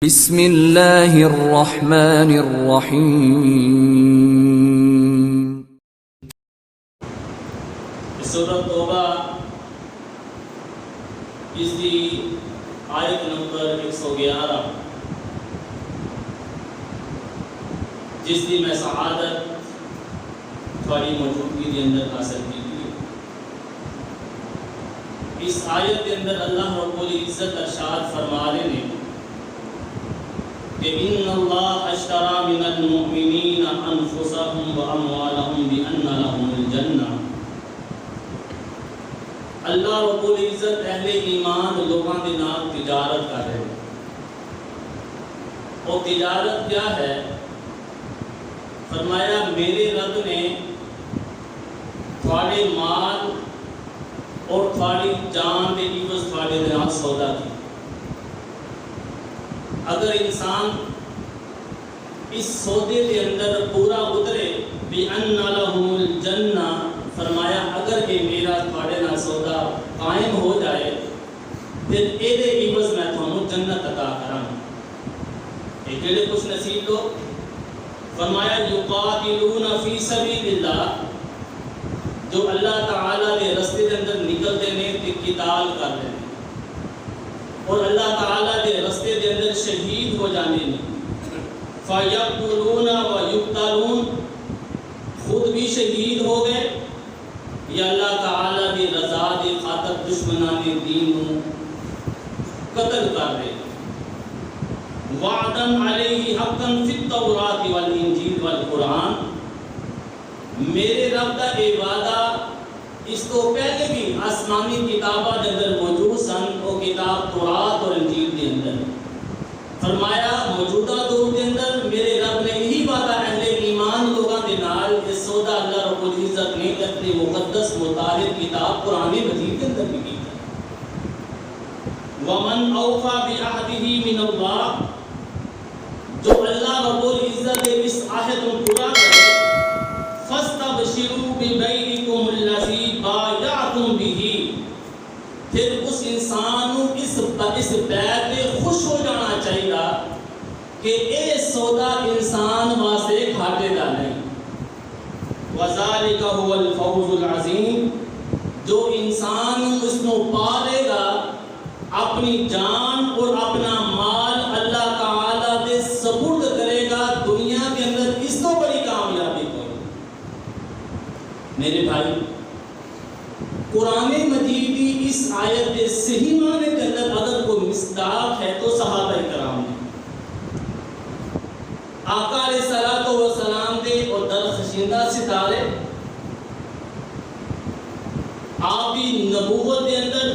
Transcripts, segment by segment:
بسم اللہ الرحمن الرحیم۔ سورۃ توبہ اس دی آیت نمبر 111 جس دی میں سعادت تھوڑی موجودگی کے اندر حاصل کی تھی۔ اس آیت کے اندر اللہ رب العزت ارشاد فرما رہے ہیں کہ ان اللہ اشترى من المؤمنین انفسهم واموالهم بان لهم الجنہ۔ اللہ رب العزت اہل ایمان لوگوں کے نام تجارت کر رہے ہیں۔ اور تجارت کیا ہے؟ فرمایا میرے رب نے تھوڑے مال اور تھوڑی جان کے عوض تھوڑے نام سودا کی۔ اگر انسان اس سودے کے اندر پورا اترے بِأَنَّ لَهُمُ الْجَنَّةَ، فرمایا اگر یہ میرا تھوڑے نال سودا قائم ہو جائے پھر ایدے عوض میں تھانوں جنت عطا کراں۔ یہ کہڑے خوش نصیب لوگ؟ فرمایا یقاتلون فی سبیل اللہ، جو اللہ تعالیٰ کے رستے کے اندر نکلتے ہیں تے قتال کرتے ہیں اور اللہ تعالیٰ کے رستے کے اندر شہید ہو جانے نہیں۔ فَيَقْتُلُونَ وَيُقْتَلُونَ، خود بھی شہید ہو گئے یا اللہ تعالیٰ کی رضا کی خاطر دشمنان دین کو قتل کر رہے۔ وَعْدًا عَلَيْهِ حَقًّا فِي التَّوْرَاةِ وَالْإِنْجِيلِ وَالْقُرْآنِ، میرے رب کا یہ وعدہ اس کو پہلے بھی آسمانی کتاباں کے اندر موجود سن، وہ کتاب تورات اور انجیل کے اندر۔ فرمایا موجودہ دور کے اندر میرے رب نے یہی وعدہ اہل ایمان لوگوں کے نال اس سودا اللہ رب العزت نے اپنی مقدس مطہر کتاب قرآن مجید کے اندر بھی کی۔ وَمَنْ أَوْفَى بِعَهْدِهِ مِنَ اللَّهِ، جو اللہ رب العزت اس عہد کو پورا کرے، فَاسْتَبْشِرُوا بِبَيْعِكُمُ الَّذِي بَایَعْتُمْ بِهِ، پھر اس انسان کو اس بیعت پہ خوش ہو جانا چاہیے کہ اے سودا انسان واسطے گھاٹے کا نہیں۔ وَذَلِكَ هُوَ الْفَوْزُ الْعَظِيمُ، جو انسان اس کو پالے گا اپنی جان اور اپنا مال اللہ تعالیٰ کے سپرد کرے گا، دنیا کے اندر اس تو بڑی کامیابی کوئی۔ میرے بھائی، قرآن مجید کی اس آیت کے صحیح معنی کے اندر اگر کوئی مصداق ہے تو صحابہ کرام نے۔ آقا علیہ الصلوۃ والسلام دے اور درخشندہ ستارے آپ کی نبوت کے اندر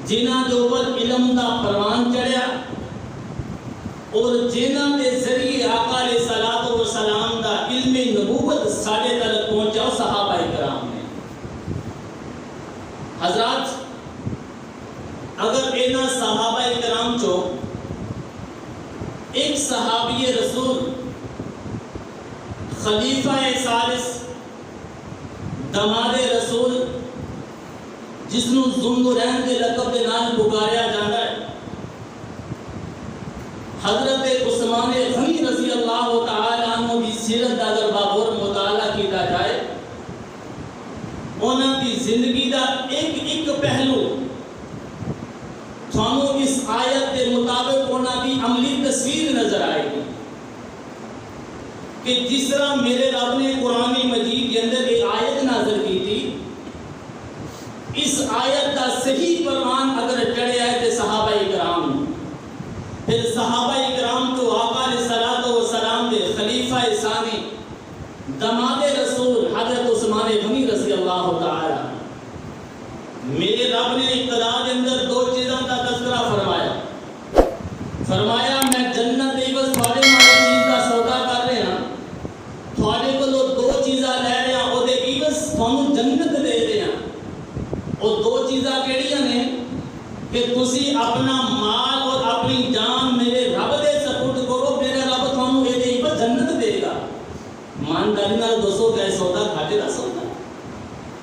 جنہاں کے اوپر علم دا پروان چڑھیا اور جنہاں کے ذریعے آقا علیہ الصلوۃ والسلام دا علم نبوت ساڑھے تک پہنچا صحابہ کرام نے۔ حضرات، اگر اینا صحابہ کرام چو ایک صحابی رسول خلیفہ ثالث دماد رسول جس نو ذوالنورین کے لقب کے نام پکاریا جاتا ہے، حضرت عثمان غنی رضی اللہ تعالی عنہ کی سیرت اگر بابور مطالعہ کیتا جائے، انہاں کی زندگی دا ایک پہلو تھانوں اس آیت کے مطابق انہاں کی عملی تصویر نظر آئے گی کہ جس طرح میرے رب نے قرآن مجید کے اندر ایک آیت نازل کی تھی، اس آیت کا صحیح پروان اگر چڑھے آئے تھے صحابہ کرام، پھر صحابہ کرام تو آقا علیہ الصلوۃ والسلام کے خلیفہ ثانی دماد رسول حضرت عثمان غنی رضی اللہ تعالی، میرے رب نے ابتدا کے اندر دو چیزوں کا تذکرہ فرمایا میں جنت عوض تھوڑے مال چیز کا سودا کر رہے ہیں، تھوڑے کو دو چیزاں لے رہے ہیں، وہ دے عوض تھانوں جنت دے رہے ہیں۔ اور دو چیزاں کیڑیاں نے کہ تسی اپنا مال اور اپنی جان میرے رب دے سپرد کرو، میرے رب تھانوں اے دے عوض جنت دے گا۔ ایمانداری نال دوستو کہ سودا گھاٹے کا سودا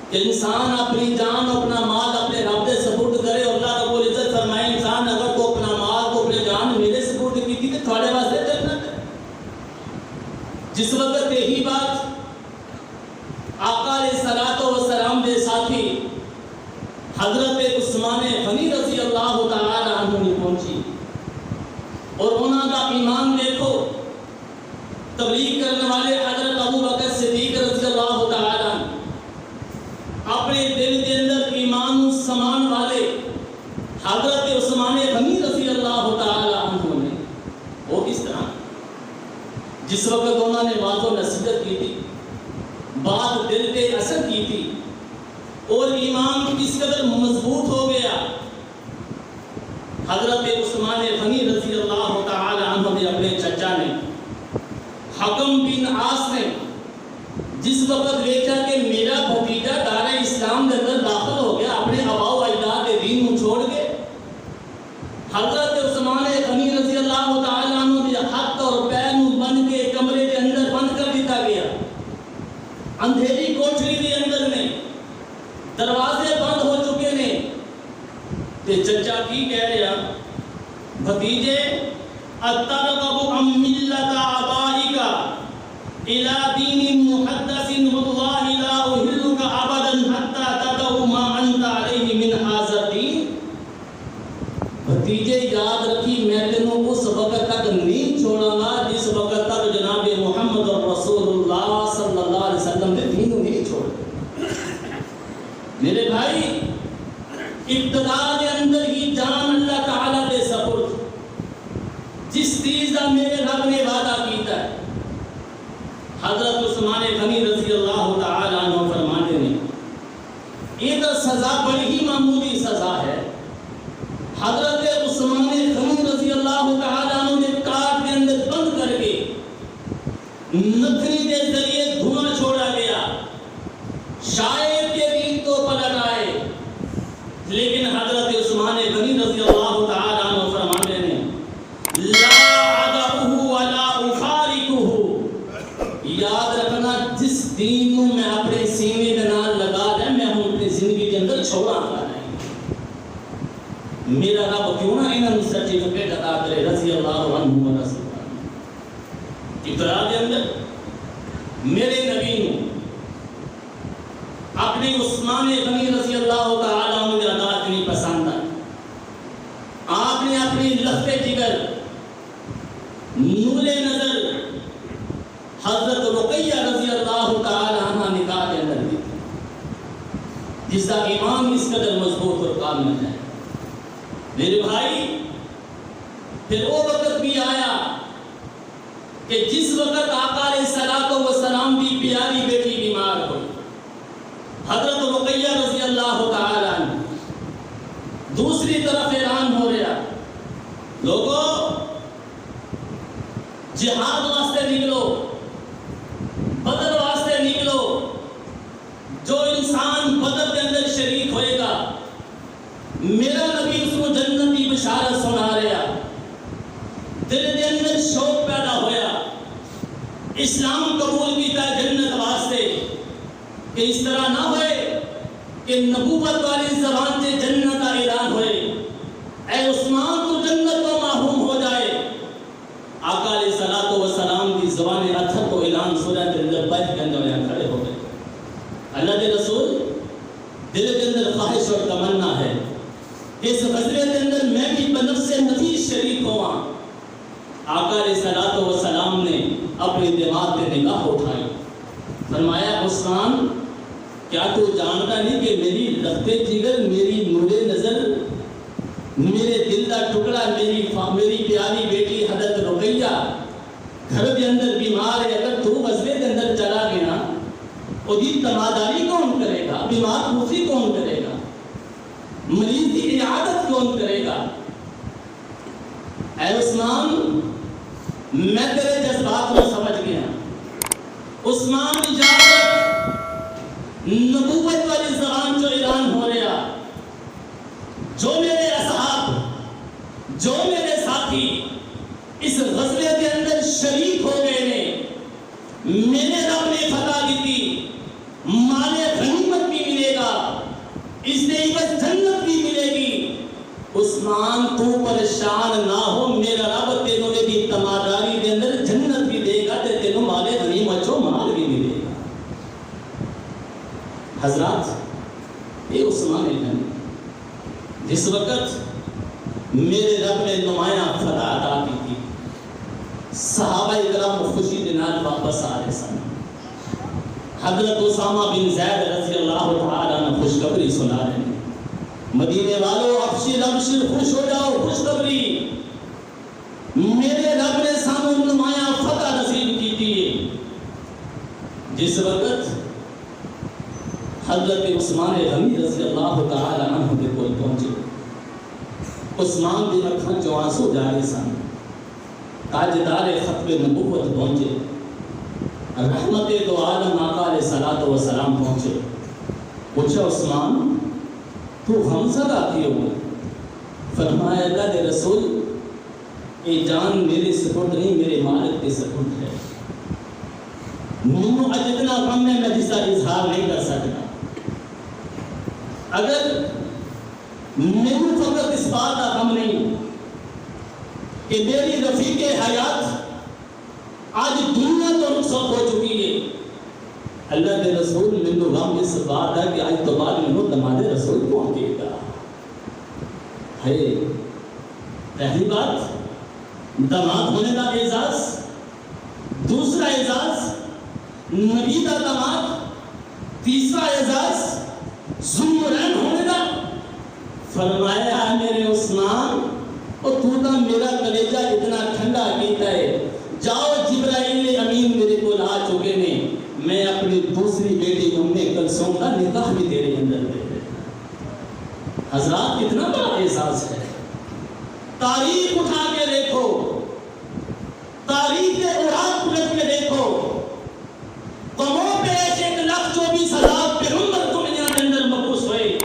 کہ انسان اپنی جان اپنا مال اپنے رب دے سپرد کرے۔ اللہ رب العزت فرمائے انسان اگر تو اپنا مال کو اپنے جس وقت یہی بات آقا علیہ الصلوۃ والسلام دے ساتھی حضرت عثمان غنی رضی اللہ تعالی عنہ نے پہنچی اور انہاں دا ایمان دیکھو، تبلیغ کرنے والے حضرت ابو بکر صدیق رضی اللہ تعالی عنہ اپنے دل کے اندر ایمان سمان والے حضرت عثمان غنی رضی اللہ تعالی عنہ نے وہ کس طرح جس وقت انہوں نے واضح نصیحت کی تھی، بات دل پہ اثر کی تھی اور ایمان کس قدر مضبوط ہو گیا، حضرت عثمان غنی رضی اللہ تعالی عنہ نے اپنے چچا نے حکم بن عاص نے جس وقت دیکھا کہ میرا بھتیجا دار اسلام کے اندر داخل ہو گیا، اپنے آبا و اجداد کے دین کو چھوڑ کے، حضرت عثمان غنی رضی اللہ تعالی عنہ نے ہاتھ اور پیر بند کے کمرے کے اندر بند کر دیتا گیا، اندھیری کوٹری کے اندر میں دروازے بند ہو چکے نے، تے چچا کی کہہ رہا بھتیجے اترغب عن ملت آبائک الى دین محدث واللہ لا احلک ابدا حتی تدع ما انت علیہ من ھذا الدین۔ بھتیجے یاد رکھی میں تینوں اس وقت تک نہیں چھوڑا گا جس وقت تک جناب محمد رسول اللہ صلی اللہ علیہ وسلم نے دین کو نہیں چھوڑا۔ میرے بھائی ابتدا کے اندر ہی جان اللہ تعالیٰ دے سپرد، جس چیز کا میرے رب نے وعدہ کیتا ہے، حضرت عثمان غنی رضی اللہ تعالی عنہ فرماتے ہیں یہ تو سزا بڑی ہی معمولی سزا ہے۔ حضرت عثمان غنی رضی اللہ تعالی عنہ نے کاٹ کے اندر بند کر کے نتنی کے ذریعے دھواں چھوڑا گیا، شاید کے دین تو پلٹ آئے، لیکن حضرت عثمان غنی رضی اللہ تعالی عنہ فرماتے ہیں لا اعدہ ولا افارقہ، یاد رکھنا جس دین کو میں اپنے سینے کے نال لگا دے میں ہوں اپنی زندگی کے اندر چھوڑا گا نہیں۔ میرا رب کیوں نہ انہوں سرٹیفکیٹ عطا کرے رضی اللہ عنہ و رضی اللہ عنہ۔ ابتدا کے اندر میرے نبی نے اپنے عثمان غنی رضی اللہ تعالی عنہ کی ادا اتنی پسند آئی، آپ نے اپنی لخت جگر نور نظر حضرت رقیہ رضی اللہ تعالی عنہ نکاح کے اندر دی، جس کا ایمان اس قدر مضبوط اور کامل ہے۔ میرے بھائی پھر وہ وقت بھی آیا کہ جس وقت آقا علیہ الصلوۃ والسلام کی پیاری بیٹی بیمار ہوئی، حضرت رقیہ رضی اللہ تعالی عنہ، دوسری طرف اعلان ہو رہا لوگوں جہاد واسطے نکلو، بدر واسطے نکلو، جو انسان بدر کے اندر شریک ہوئے گا میرا نبی اس کو جنت کی بشارت سنا رہا، دل کے اندر شوق پیدا ہویا، اسلام قبول کیتا جنت واسطے، کہ اس طرح نہ ہوئے کہ نبوت والی زبان سے جنت کا اعلان ہوئے، اے عثمان تو جنت کو محروم ہو جائے، آقا علیہ الصلوۃ والسلام کی زبان اطہر کو اعلان سنا کے اندر بیٹھ کے اندر یہاں کھڑے ہو گئے۔ اللہ کے رسول دل کے اندر خواہش اور تمنا ہے کہ اس غزوے کے اندر میں بھی بنفس نفیس شریک ہوا۔ آقا علیہ الصلوۃ والسلام نے اپنے دماغ پہ نگاہ اٹھائی، فرمایا عثمان کیا تو جانتا نہیں کہ میری لخت جگر، میری نور نظر، میرے دل کا ٹکڑا، میری پیاری بیٹی حضرت رقیہ گھر کے اندر بیمار ہے، اگر تو غزوے کے اندر چلا گیا اور یہ تماداری کون کرے گا، بیمار پوسی کون کرے گا، مریض کی عیادت کون کرے گا؟ اے عثمان میں تیرے جذبات کو سمجھ گیا، عثمان اجازت نبوت والی زبان جو اعلان ہو رہا، جو میرے اصحاب، جو میرے ساتھی اس غزوے کے اندر شریک ہو گئے نے، میرے رب نے فتح دی تھی، مال غنیمت بھی ملے گا، اس نے بس جنت بھی ملے گی، عثمان تو پریشان نہ ہو، میرا رب تینوں نے بھی تماداری کے اندر جنت بھی دے گا، تینوں مال غنیمت جس وقت میرے رب نے نمایاں فتح عطا کی تھی، صحابہ کرام خوشی کے نال واپس آ رہے سن۔ حضرت اسامہ بن زید رضی اللہ تعالیٰ عنہ خوشخبری سنا رہے ہیں، مدینے والوں ابشر ابشر خوش ہو جاؤ، خوشخبری، میرے رب نے سانو نمایاں فتح نصیب کی تھی۔ جس وقت حضرت عثمان غنی رضی اللہ تعالیٰ عنہ کے کول پہنچے، عثمان دی اکھاں چوں آنسو جا رہے سن، تاجدار ختم نبوت پہنچے، رحمت دو عالم آقا علیہ الصلوۃ والسلام پہنچے، پوچھا عثمان تو غمزدہ کیوں ہے؟ فرمایا اللہ کے رسول اے جان میرے سپرد نہیں، میرے مالک کے سپرد ہے، مینوں اتنا غم ہے میں جس کا اظہار نہیں کر سکتا۔ اگر مینوں فقط اس بات کا غم نہیں کہ میری رفیق حیات آج دنیا تو رخصت ہو چکی ہے، اللہ کے رسول مینوں غم اس بات ہے کہ آج تو بعد میں دماد رسول پہنچے گا۔ ہے پہلی بات دماد ہونے کا اعزاز، دوسرا اعزاز نبی کا دماد، تیسرا اعزاز ذوالنورین ہونے کا۔ فرمایا میرے عثمان اور تو نہ میرا کلیجہ اتنا ٹھنڈا کیتا ہے، جاؤ جبرائیل امین میرے کو آ چکے نے، میں اپنی دوسری بیٹی ام کلثوم کا نکاح بھی تیرے اندر دے دے۔ حضرات کتنا بڑا احساس ہے، تاریخ اٹھا کے دیکھو، تاریخ کے اوراق پلٹ کے دیکھو، قوموں پہ 1,24,000 پیغمبر دنیا کے اندر مبعوث ہوئے،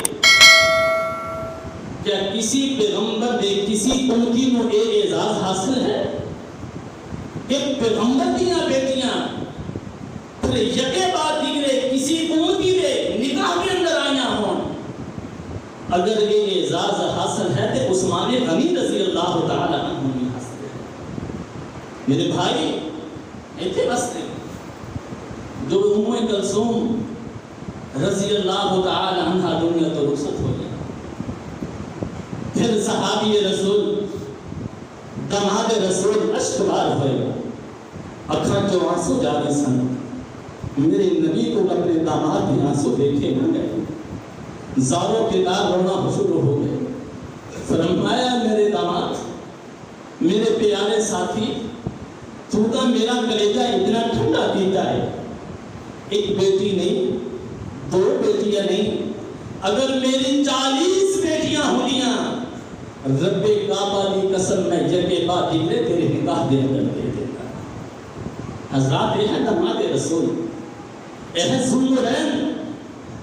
کیا کسی پیغمبر نے کسی امتی کو یہ اعزاز حاصل ہے کہ پیغمبر دیاں بیٹیاں پھر یکے بعد دیگرے کسی امتی دے نکاح کے اندر آئیاں ہوں؟ اگر یہ اعزاز حاصل ہے تو عثمان غنی رضی اللہ تعالیٰ عنہ بھی حاصل ہے۔ میرے بھائی ایتھے بستے جو ام کلثوم رضی اللہ تعالیٰ عنہ دنیا تو رخصت ہو گیا، پھر صحابی رسول دماد رسول اشکبار ہوئے، اکھاں جو آنسو جاری سن، میرے نبی کو اپنے داماد بھی آنسو دیکھے نہ گئے، زاروں کے دار رونا شروع ہو گئے۔ فرمایا میرے داماد، میرے پیارے ساتھی، تو کا میرا کلیجہ اتنا ٹھنڈا پیتا ہے، ایک بیٹی نہیں، 2 بیٹیاں نہیں، اگر میری 40 بیٹیاں ہولیاں، رب کعبہ کی قسم میں جگہ بات دیکھے تیرے نکاح دے اندر دے دیتا۔ حضرات یہ ہے دماد رسول، یہ ہے ذوالنورین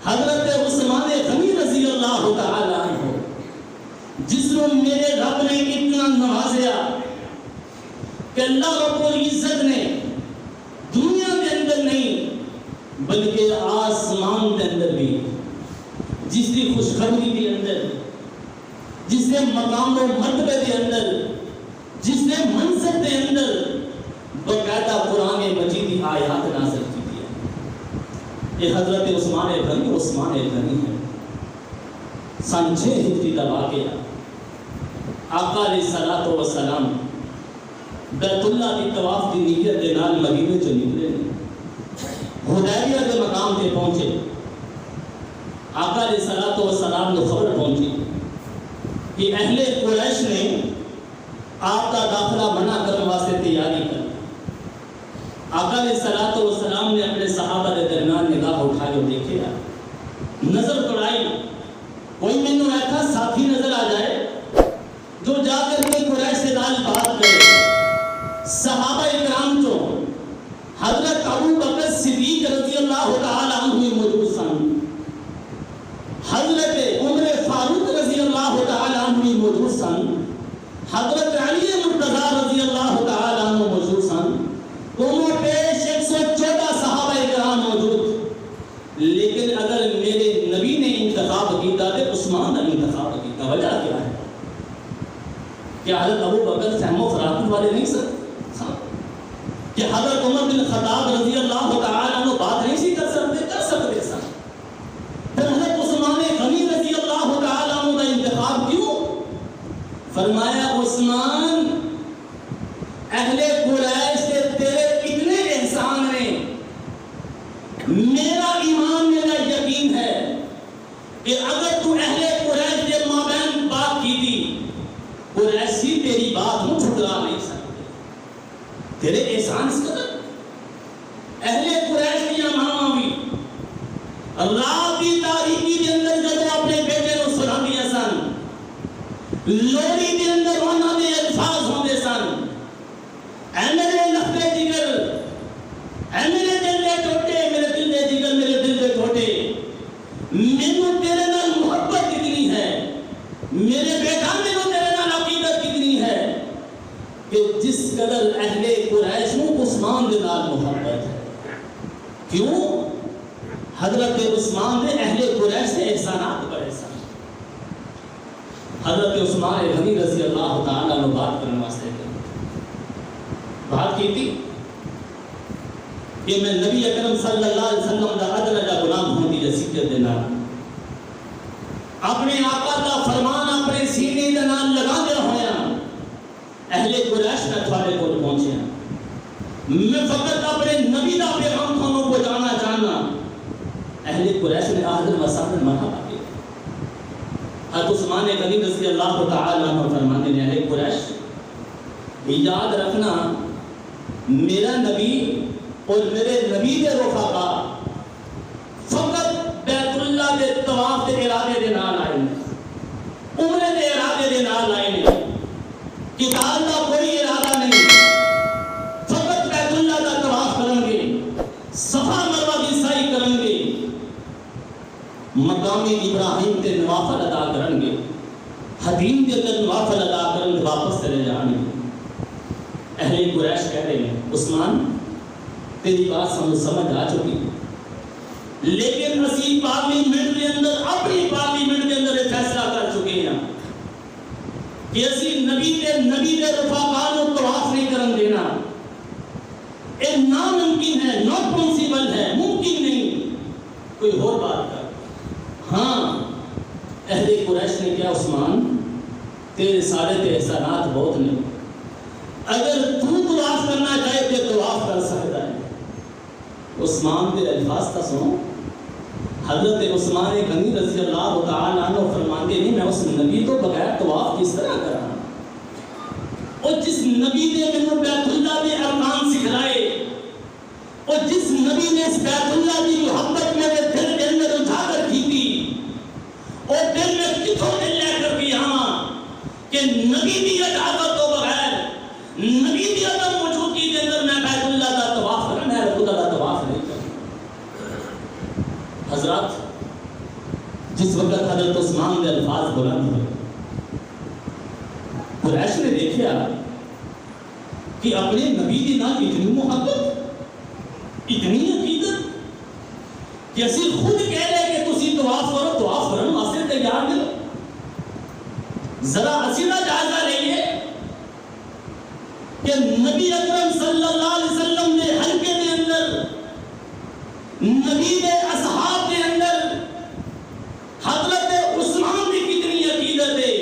حضرت عثمان غنی رضی اللہ تعالیٰ عنہ، جس نے میرے رب نے اتنا نوازیا کہ اللہ رب العزت نے دنیا کے اندر نہیں بلکہ آسمان کے اندر بھی، جس کی خوشخبری کے اندر، جس نے مقام و مرتبے کے اندر، جس نے منصب کے اندر باقاعدہ قرآن مجید کی آیات نازل کی ہے۔ یہ حضرت عثمان غنی ہے۔ سن 6 ہجری کا واقعہ، آقا علیہ الصلوۃ والسلام بیت اللہ کی طواف کی نیت کے نال مدینے چ نکلے، حدیبیہ کے مقام پہ پہنچے، آقا علیہ الصلوۃ والسلام کو خبر پہنچی کہ اہل قریش نے آپ کا داخلہ منع کرنے واسطے تیاری کر۔ آقا علیہ الصلوۃ والسلام نے اپنے صحابہ کے درمیان نگاہ اٹھائی اور دیکھے، نظر توڑائی، کوئی مینوں ایسا ساتھی نظر آ جائے جو جا کر کے قریش سے نال بات کرے۔ صحابہ اکرام جو حضرت ابو بکر صدیق رضی اللہ تعالیٰ عنہ موجود سن، حضرت عمر فاروق رضی اللہ تعالیٰ عنہ موجود سن، حضرت علی مرتضیٰ رضی اللہ تعالیٰ عنہ موجود سن، دونوں پیش 114 صحابہ اکرام موجود، لیکن اگر میرے نبی نے انتخاب کیتا تو عثمان نے انتخاب کیتا، وجہ کیا ہے؟ کیا حضرت ابو بکر فہم و فراخت والے نہیں سن؟ کہ حضرت عمر بن خطاب رضی اللہ تعالیٰ عنہ بات نہیں سی کر سکتے سن؟ پھر حضرت عثمان غنی رضی اللہ تعالیٰ عنہ کا انتخاب کیوں فرمایا عثمان اہل قریش سے تیرے کتنے احسان ہیں، میرا ایمان میرا یقین ہے کہ اگر تو اہل قریش کے مابین بات کی تھی قریشی تیری بات کو ٹھکرا نہیں سکتے، تیرے احسان اس قدر اہل قریش کی امام ہوئی رات کی تاریکی کے اندر جب اپنے بیٹے کو سنا دیا سن، لوری کے اندر انہوں نے الفاظ ہوتے سن، اے میرے لختے جگر، اے میرے دل دے ٹوٹے، میرے دل دے جگر، میرے دل دے ٹوٹے، مینوں تیرے نال محبت کتنی ہے، میرے بیٹا مینوں تیرے نال عقیدت کتنی ہے کہ جس قدر اہل قریش کو عثمان دے نال محبت ہے۔ کیوں؟ حضرت عثمان نے اہل قریش سے احسانات بڑے سن۔ حضرت عثمان غنی رضی اللہ تعالیٰ عنہ بات کرنے واسطے بات کی تھی کہ میں نبی اکرم صلی اللہ علیہ وسلم دا ادنا غلام ہوں دی حیثیت دینا اپنے آقا دا فرمان اپنے سینے دے نال لگا دے ہویا اہل قریش میں تھوڑے کو پہنچے ہیں، میں فقط اپنے نبی دا پیغام تھانوں کو جانا چاہنا۔ اہل قریش نے آدھر وسلم مرحبا کیا۔ حضرت عثمان غنی رضی اللہ تعالیٰ عنہ فرماتے ہیں اہل قریش یاد رکھنا میرا نبی اور میرے نبی دے رفقا فقط بیت اللہ دے طواف دے ارادے دے نال آئے ہیں، عمرے دے ارادے دے نال آئے ہیں، قتال دا کوئی ارادہ نہیں، فقط بیت اللہ دا طواف کریں گے، صفا مروہ کی سعی کریں گے، مقام ابراہیم تے نوافل ادا کریں گے، حدیم دے اندر نوافل ادا کریں گے، واپس چلے جانے گے۔ اہل قریش کہہ رہے ہیں عثمان تیری بات سمجھ آ چکی، لیکن اسی پارلیمنٹ کے اندر اپنی پارلیمنٹ کے اندر یہ فیصلہ کر چکے ہیں کہ اسی نبی دے رفاقان کو طواف نہیں کرن دینا، یہ ناممکن ہے، ناٹ پاسبل ہے، ممکن نہیں، کوئی اور بات کر۔ ہاں اہل قریش نے کیا عثمان تیرے سارے تے احسانات بہت نہیں، اگر تو طواف کرنا چاہے تو طواف کر سکتا ہے۔ عثمان کے الفاظ کا سنو، حضرت عثمان غنی رضی اللہ تعالیٰ عنہ فرماتے نہیں میں اس نبی کو بغیر طواف کس طرح کرا، اور جس نبی نے مجھے بیت اللہ کے ارکان سکھلائے، اور جس نبی نے اس بیت اللہ کی محبت میرے دل کے اندر اجاگر کی تھی، اور دل میں کتوں دل لے کر کے یہاں کہ نبی کی اجازت تو بغیر، نبی کی عدم موجودگی کے اندر میں بیت اللہ کا طواف کرنا ہے، خدا کا طواف نہیں کرنا۔ حضرات جس وقت حضرت عثمان کے الفاظ بلند ہوئے، قریش نے دیکھا کہ اپنے نبی کی نام اتنی محبت، اتنی عقیدت کہ اسی خود کہہ لے کہ تسی طواف کرو، طواف کرن واسطے تیار نہیں۔ ذرا اسی کا جائزہ لئیے کہ نبی اکرم صلی اللہ علیہ وسلم نے حلقے کے اندر، نبی کے اصحاب کے اندر حضرت عثمان کی کتنی عقیدت ہے۔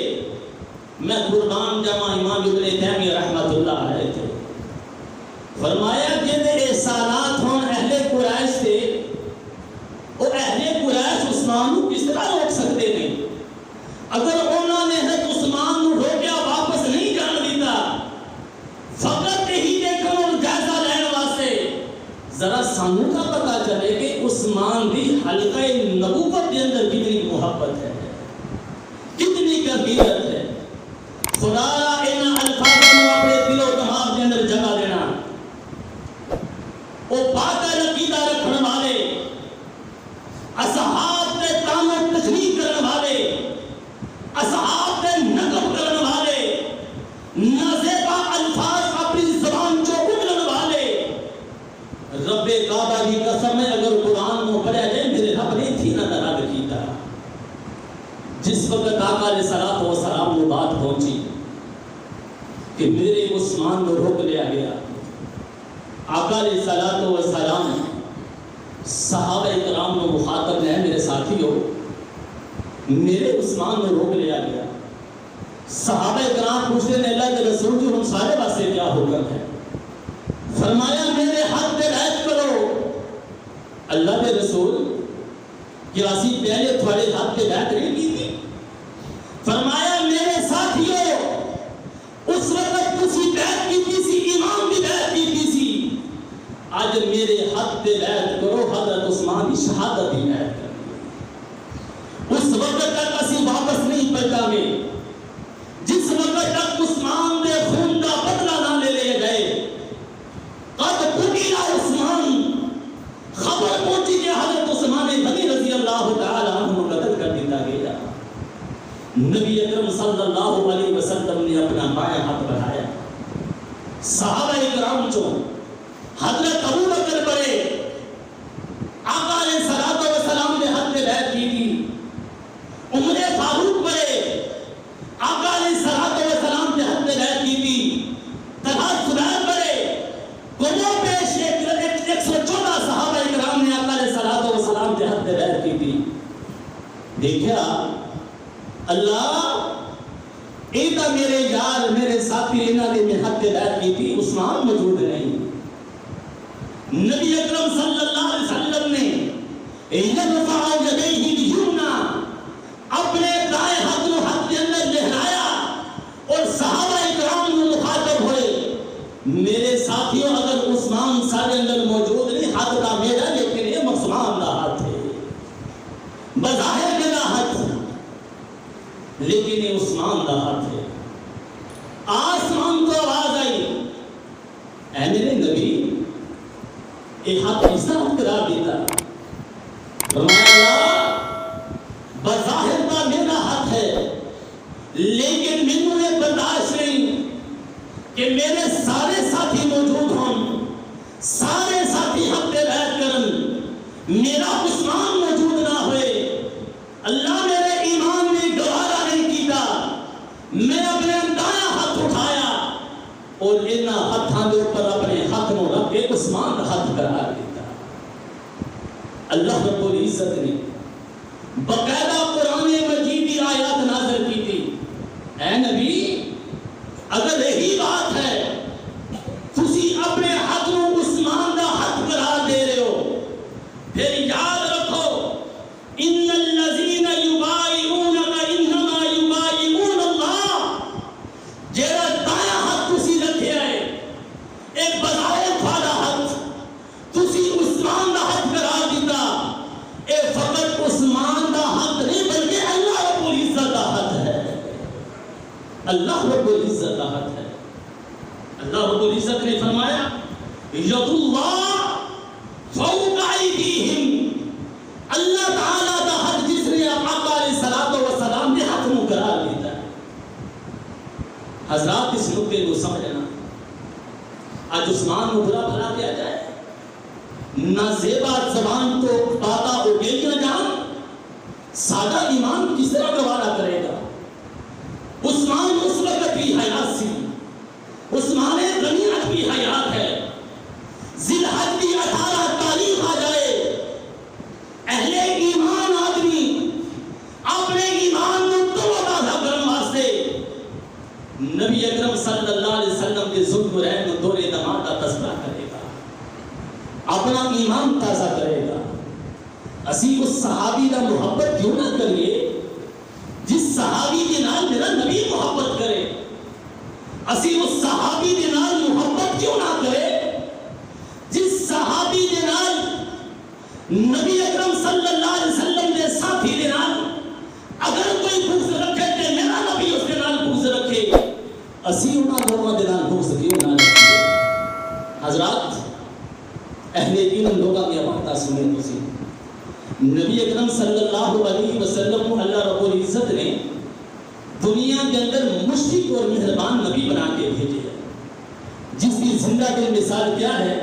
میں قرآن جمع امام ابن تیمیہ رحمت اللہ علیہ تھے، فرمایا کہ احسانات ہوں اہل قریش سے، اور اہل قریش عثمان کو کس طرح روک سکتے ہیں؟ اگر انہوں نے حضرت عثمان کو روکیا واپس نہیں جان دیتا، فقط یہی دیکھو اور جائزہ لینے واسطے ذرا سانو کا پتہ چلے کہ عثمان دی حلقہ نبوت کے اندر کتنی محبت ہے، کتنی کبیرت ہے۔ خدا ان الفاظوں کو اپنے دل و دماغ کے اندر جگہ دینا، وہ باطل عقیدہ رکھنے والے، اصحاب کے کام و تشریح کرنے والے، اصحاب کے نقب کرنے والے، نازیبا الفاظ اپنی زبان جو اگلنے والے، رب کعبہ کی قسم ہے اگر قرآن میں پڑھا جائے میرے رب نے تھی نہ درد کیتا۔ جس وقت آقا علیہ السلام کو بات پہنچی کہ میرے عثمان کو روک لیا گیا، آقا علیہ السلام صحابہ اکرام کو مخاطب ہے، میرے ساتھیوں میرے عثمان کو روک لیا گیا، صحابہ کرام پوچھتے ہیں اللہ کے رسول جو ہم سارے واسطے کیا حکم ہے؟ فرمایا میرے حق پہ بیعت کرو۔ اللہ کے رسول کیا اسی پہلے تھوڑے حق پہ بیعت نہیں کی تھی؟ فرمایا میرے ساتھیوں اس وقت تسی بیعت کی تھی سی، امام بھی بیعت کی تھی سی، آج میرے حق پہ بیعت کرو، حضرت عثمان کی شہادت بھی بیعت کرو۔ اس وقت تک اسی واپس نہیں پلٹا میں جس وقت تک عثمان دے خون کا بدلہ نہ لے لے گئے۔ قد قتل عثمان، خبر پہنچی کہ حضرت عثمان غنی رضی اللہ تعالی عنہ قتل کر دیتا گیا۔ نبی اکرم صلی اللہ علیہ وسلم نے اپنا بایاں ہاتھ بڑھایا، صحابہ کرام جو حضرت ابو بکر بڑے آقا علیہ الصلوۃ والسلام نے حق پہ بیعت کی تھی، عمر فاروق بڑے آقا علیہ الصلوۃ والسلام نے حق پہ بیعت کی تھی، طلحہ زبیر بڑے قوموں پیش 114 صحابہ کرام نے آقا علیہ الصلوۃ والسلام کے حق پہ بیعت کی تھی۔ دیکھا اللہ ایتا میرے یار میرے ساتھی انہوں نے میں حق پہ بیعت کی تھی، عثمان موجود نہیں۔ نبی اکرم صلی اللہ علیہ وسلم نے یرفع یدیہ الیمنی، اپنے دائیں ہاتھ کو حق کے اندر لہرایا اور صحابہ کرام کو مخاطب ہوئے، میرے ساتھیوں اگر عثمان سارے اندر موجود نہیں، ہاتھ کا میرا لیکن یہ عثمان کا ہاتھ ہے، بظاہر میرا ہاتھ لیکن یہ عثمان کا ہاتھ ہے۔ آسمان کو آواز آئی، اے میرے نبی یہ ہاتھ ایسا قرار دیتا، فرمایا اللہ بظاہر کا میرا ہاتھ ہے لیکن مینوں یہ برداشت نہیں کہ میرے سارے ساتھی موجود ہوں، سارے ساتھی حق پہ بیعت کرن، میرا عثمان موجود نہ ہوئے۔ اللہ میرے ایمان میں گوارا نہیں کیتا، میں اپنے دایاں ہاتھ اٹھایا اور ان ہاتھاں دے اوپر اپنے ہاتھ نو رکھ کے عثمان کا ہاتھ قرار دیتا۔ اللہ رب العزت نے باقاعدہ قرآن مجید کی آیات نازل کی تھی، اے نبی اگر یہی بات ہے تسی اپنے ہاتھ نو عثمان کا ہاتھ قرار دے رہے ہو، پھر یاد رکھو ان الذین یبایعونک انما یبایعون اللہ، جیڑا دایاں ہاتھ تسی رکھیا ہے ایک بظاہر کھاڑا ہاتھ تسی عثمان کا ہاتھ قرار دیتا، اے فقط عثمان کا ہاتھ نہیں بلکہ اللہ رب العزت کا ہاتھ ہے، اللہ رب العزت کا ہاتھ ہے۔ اللہ رب العزت نے فرمایا ید اللہ فوق ایدیہم، اللہ تعالیٰ کا ہاتھ جس نے آقا علیہ الصلوۃ والسلام نے ہاتھ میں قرار دیتا ہے۔ حضرات اس نقطے کو سمجھنا، آج عثمان کو برا بھلا کیا جائے، نہ زیبا زبان تو پاتا ہو گیلیاں جان، سادہ ایمان کس طرح گوارا کرے گا؟ عثمان اس وقت بھی حیات سی، عثمان غنیمت بھی حیات ہے، ذی الحج کی 18 تاریخ آ جائے، اہل ایمان آدمی اپنے ایمان کو تازہ کرنے واسطے نبی اکرم صلی اللہ علیہ وسلم کے ذکر رہن کو دور دماغ کا تذکرہ کرے گا، اپنا ایمان تازہ کرے گا۔ اسی اس صحابی کا محبت کیوں نہ کریے جس صحابی کے نال میرا نبی محبت کرے، اسی اس صحابی کے نال محبت کیوں نہ کرے جس صحابی کے نال نبی اکرم صلی اللہ علیہ وسلم کے ساتھی کے نال اگر کوئی بغض رکھے تو میرا نبی اس کے نال بغض رکھے، اسی انہاں لوگوں کے نال بغض کیوں نہ رکھے؟ حضرات اہل علم لوگوں کی باتیں سنیں تسی، نبی اکرم صلی اللہ علیہ وسلم کو اللہ رب العزت نے دنیا کے اندر مشفق اور مہربان نبی بنا کے بھیجے ہیں، جس کی زندہ دل مثال کیا ہے؟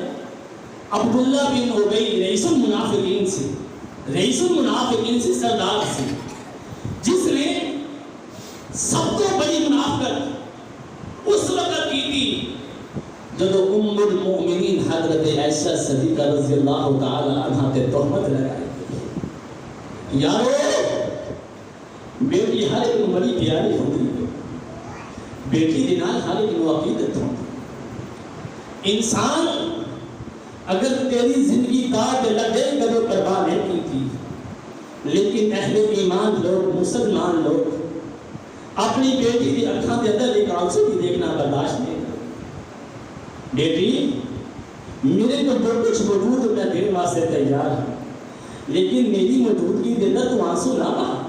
عبداللہ بن ابی رئیس المنافقین سے سردار سے، جس نے سب کو بڑی منافقت اس وقت کی تھی جب ام المؤمنین حضرت عائشہ صدیقہ رضی اللہ تعالی عنہ تے تہمت لگائی، یارو بیٹی ہر ایک بڑی پیاری ہوتی ہے، بیٹی دے نال حال کی عقیدت ہوں انسان اگر تیری زندگی کاٹ لگے کبھی پرواہ نہیں کی تھی لیکن اہل ایمان لوگ مسلمان لوگ اپنی بیٹی کی اکھاں دے اندر ایک آنسو بھی دیکھنا برداشت نہیں کرتے بیٹی میرے کو جو کچھ موجود میں دیر واسطے تیار ہوں لیکن میری موجودگی دے اندر تو آنسو نہ بہا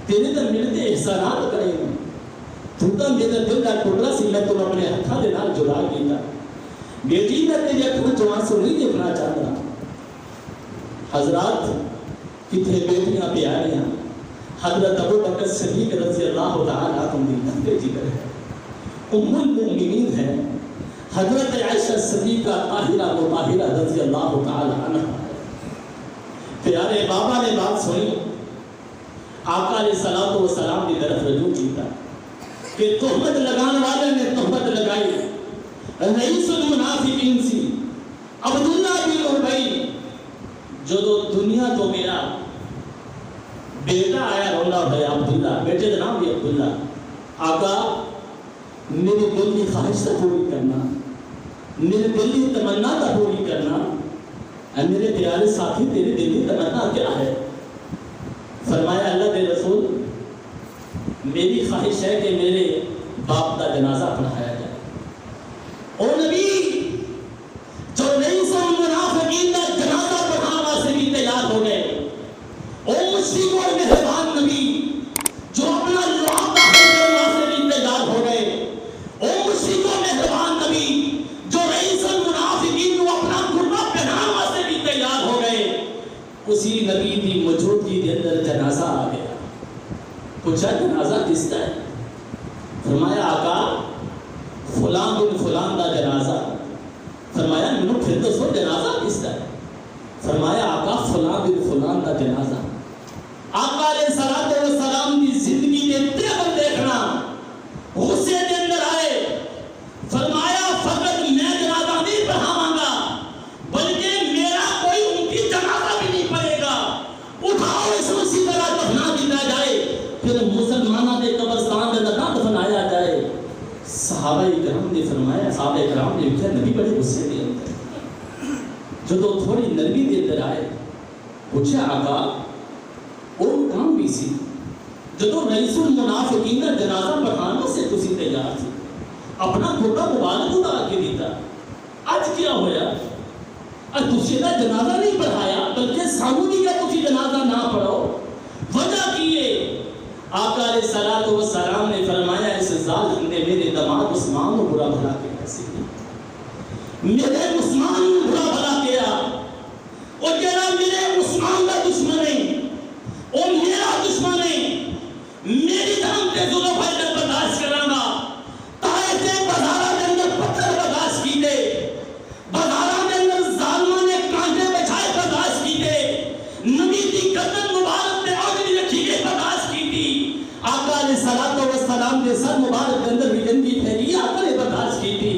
تیرے تو ملتے احسانات کرے گا تو میرے دل کا ٹکڑا سی میں تم اپنے ہتھاں دے نال جڑا گیا بیٹی میں تیری اکھاں چوں آنسو نہیں دیکھنا چاہتا حضرات کتنے بیٹیاں پیاریاں حضرت ابو بکر صدیق رضی اللہ تعالیٰ عنہ کی ذکر ہے ام المؤمنین ہے حضرت عائشہ صدیقہ طاہرہ مطہرہ رضی اللہ تعالیٰ عنہ پیارے بابا نے بات سنی آقا علیہ الصلوۃ والسلام کی طرف رجوع کیا کہ تہمت لگانے والے نے تہمت لگائی رئیس المنافقین سی عبداللہ بن ابی جو دنیا تو میرا بیٹا آیا روندا ہے عبداللہ بیٹے کا نام بھی عبداللہ آقا میرے دل کی خواہش سے پوری کرنا میرے دل کی تمنا کا پوری کرنا اے میرے پیارے ساتھی تیرے دل کی تمنا کیا ہے فرمایا اللہ کے رسول میری خواہش ہے کہ میرے باپ کا جنازہ پڑھایا جائے او نبی جو رئیس المنافقین کا جنازہ پڑھانا سے بھی تیار ہو گئے او مشرک اور مہربان نبی جو اپنا لعاب کرنا سے بھی تیار ہو گئے او مشرک اور مہربان نبی جو رئیس المنافقین کو اپنا کربہ پہنانا سے بھی تیار ہو گئے اسی نبی کی موجودگی کے اندر جنازہ آ گیا پوچھا جنازہ کس کا ہے فرمایا آقا فلان بن فلان کا جنازہ فرمایا منو پھر تو سو جنازہ کس کا ہے فرمایا آقا فلان بن فلان کا جنازہ آقا علیہ الصلوۃ والسلام کی زندگی کے تیور دیکھنا غصے کے اندر آئے فرمایا فقط میں جنازہ نہیں پڑھاواں گا بلکہ میرا کوئی ان کی جنازہ بھی نہیں پڑے گا اٹھاؤ اس کو اسی طرح دفنا دیا جائے پھر مسلمانوں کے قبرستان میں نہ دفنایا جائے صحابہ کرام نے فرمایا صحابہ کرام نے کہا نبی بڑے غصے کے اندر جو تو تھوڑی نرمی کے اندر آئے پوچھا آقا اور کام بھی سی جو تو رئیس المنافقین کا جنازہ پڑھانا سے تسی تیار تھی اپنا گھوٹا مبارک اڑا کے دیتا آج کیا ہویا اور تسی کا جنازہ نہیں پڑھایا بلکہ سامو بھی کیا تسی جنازہ نہ پڑھو وجہ کیے آقا علیہ الصلوۃ والسلام نے فرمایا اس ظالم نے میرے دماغ عثمان کو برا بھلا کیا میرے عثمان کو برا بھلا کیا اور کہنا میرے عثمان کا دشمن ہے اور میرا دشمن ہے میری جان پہ ظلم ہے برداشت کراں گا تائے سے بازارہ کے اندر پتھر برداشت کی دے بازارہ کے اندر ظالموں نے کانٹے بچھائے برداشت کی دے نبی کی گردن مبارک پہ آگے رکھی گئی برداشت کی تھی آقا علیہ الصلوۃ والسلام کے سر مبارک کے اندر بھی گندگی پھیلی آقا نے برداشت کی تھی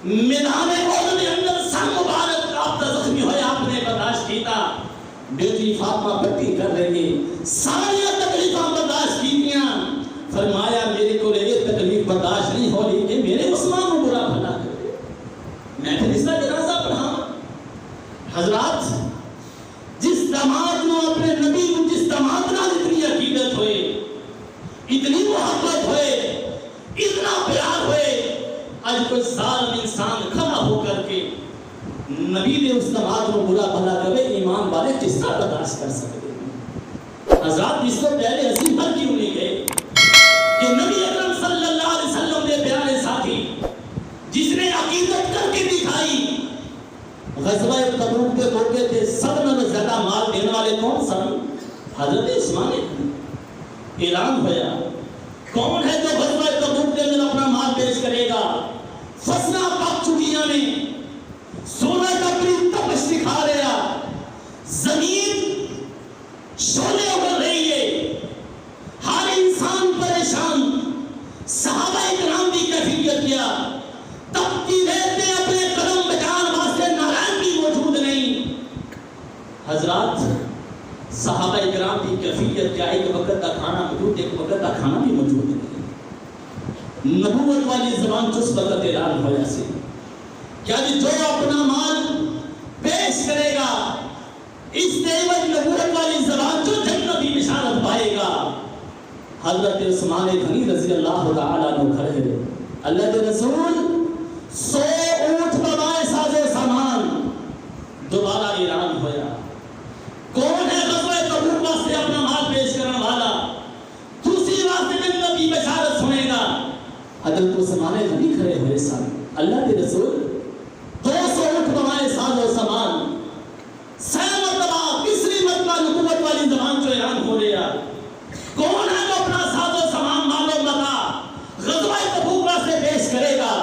میدان احد کے اندر سر مبارک آپ کا زخمی ہوئے آپ نے برداشت کی تھا بیٹی فاطمہ بٹی کر رہی ساری تکلیفاں برداشت کی دیا فرمایا میرے کو یہ تکلیف برداشت نہیں ہو رہی کہ میرے عثمان کو برا بھلا کرے میں پھر اس کا جنازہ پڑھاؤں حضرات جس دماغ نے اپنے نبی کو جس دماغ نے اتنی عقیدت ہوئے اتنی محبت ہوئے اتنا پیار ہوئے آج کوئی ظالم انسان کھڑا ہو کر کے نبی نے اس دماغ کو برا بھلا کرے ایمان والے کس طرح برداشت کر سکتے حضرات اس کو پہلے ہنسی مر کیوں نہیں گئے کہ نبی اکرم صلی اللہ علیہ وسلم نے پیارے ساتھی جس نے عقیدت کر کے دکھائی غزوہ تبوک کے موقع پہ سب نے زیادہ مال دینے والے کون سن حضرت عثمان اعلان ہوا کون ہے جو غزوہ تبوک کے اندر اپنا مال پیش کرے گا فصلیں پک چکیاں نے سونا کا اپنی تپش دکھا رہا زمین شعلے اڑ رہی ہے ہر انسان پریشان صحابہ کرام کی کیفیت کیا تپتی ریت میں اپنے قدم بچان واسطے نارائن بھی موجود نہیں حضرات صحابہ کرام کی کیفیت کیا ایک وقت کا کھانا موجود ایک وقت کا کھانا بھی موجود نہیں نبوت والی زبان چس وقت اعلان ہویا سی کیا جی جو اپنا مال پیش کرے گا اس دیوت نبوت والی زبان جو جنتی بشارت پائے گا. حضرت عثمان غنی رضی اللہ تعالیٰ عنہ کھڑے ہوئے. اللہ کے رسول 100 اونٹ بنائے ساز و سامان. دوبارہ اعلان ہویا کون ہے غزوہ تبوک واسطے اپنا مال پیش کرنے والا دوسری واسطے جنت کی بشارت سنے گا. حضرت عثمان غنی کھڑے ہوئے سن. اللہ کے رسول 200 اونٹ بنائے ساز و سامان. 6 مرتبہ تیسری مرتبہ نبوت والی زبان جو اعلان ہو رہا کون ہے جو اپنا ساز و سامان مال و متا غزوہ تبوک واسطے پیش کرے گا.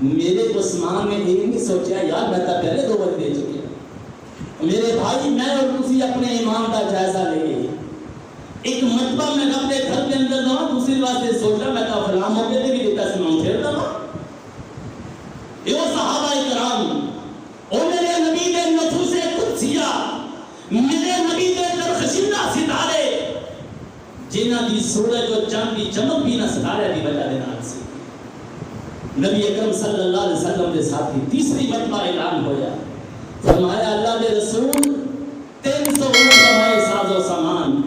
میرے عثمان نے یہ نہیں سوچا یار میں تو پہلے 2 بار دے چکے میرے بھائی میں اور دوسری اپنے ایمان کا جائزہ لے. ایک مرتبہ میں اپنے گھر کے اندر جاؤں دوسری واسطے سوچا میں تو فلاں موقع پہ بھی دیتا سنوں پھیرتا ہوں. یہ صحابہ کرام اور میرے نبی کے نفوس قدسیہ میرے نبی کے درخشندہ ستارے جنہ کی سورج و چاند کی چمک بھی نہ ستارے کی وجہ دینا سے نبی اکرم صلی اللہ علیہ وسلم کے ساتھ تیسری مرتبہ اعلان ہویا. فرمایا اللہ کے رسول 300 اونٹ بنائے ساز و سامان.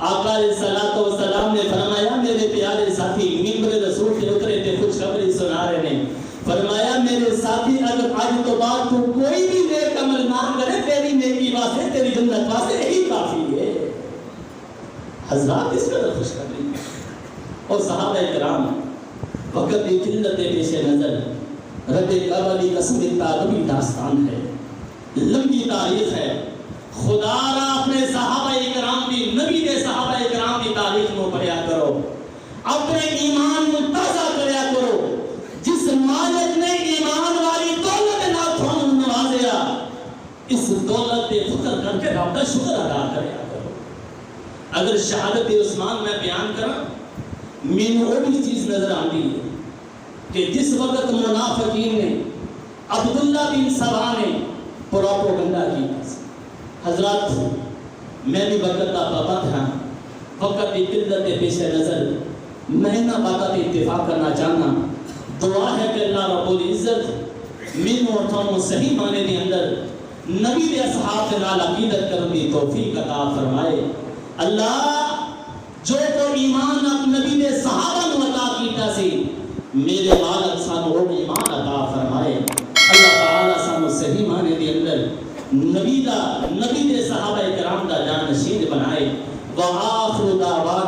آقا علیہ الصلوۃ والسلام نے فرمایا میرے پیارے ساتھی منبر رسول کے اترے تھے خوشخبری سنا رہے ہیں. فرمایا میرے ساتھی اگر آج تو بعد تو کوئی بھی نیک عمل نہ کرے تیری نیکی واسطے تیری جنت واسطے یہی کافی ہے. حضرات اس قدر خوشخبری اور صحابہ کرام وقت کی قلت پیش نظر رب کعبہ کی قسم تعلقی داستان ہے لمبی تاریخ ہے. خدا را اپنے صحابہ کرام کی نبی کے صحابہ کرام کی تاریخ کو پڑھیا کرو اپنے ایمان کو تازہ کریا کرو. جس مالک نے ایمان والی دولت نہ تھوڑا نوازیا اس دولت پہ فکر کر کے رب کا شکر ادا کریا کرو. اگر شہادت عثمان میں بیان کرا مینوں وہ بھی چیز نظر آتی ہے کہ جس وقت منافقین نے عبداللہ بن سبا نے پروپیگنڈا کی. حضرات میں بھی وقت کا پابند ہاں وقت کی قلت پیش نظر میں نہ باتیں اتفاق کرنا چاہنا. دعا ہے کہ اللہ رب العزت مینوں اور تھانوں صحیح معنی کے اندر نبی کے اصحاب کے نال عقیدت کرنے کی توفیق عطا فرمائے. اللہ جو کو ایمان اپنے نبی کے صحابہ کو عطا کیتا سی میرے والد سانو وہ ایمان عطا فرمائے. اللہ تعالیٰ سانو صحیح معنی کے اندر نبی کے صحابہ کرام دا جان نشین بنائے. وآخر دعوانا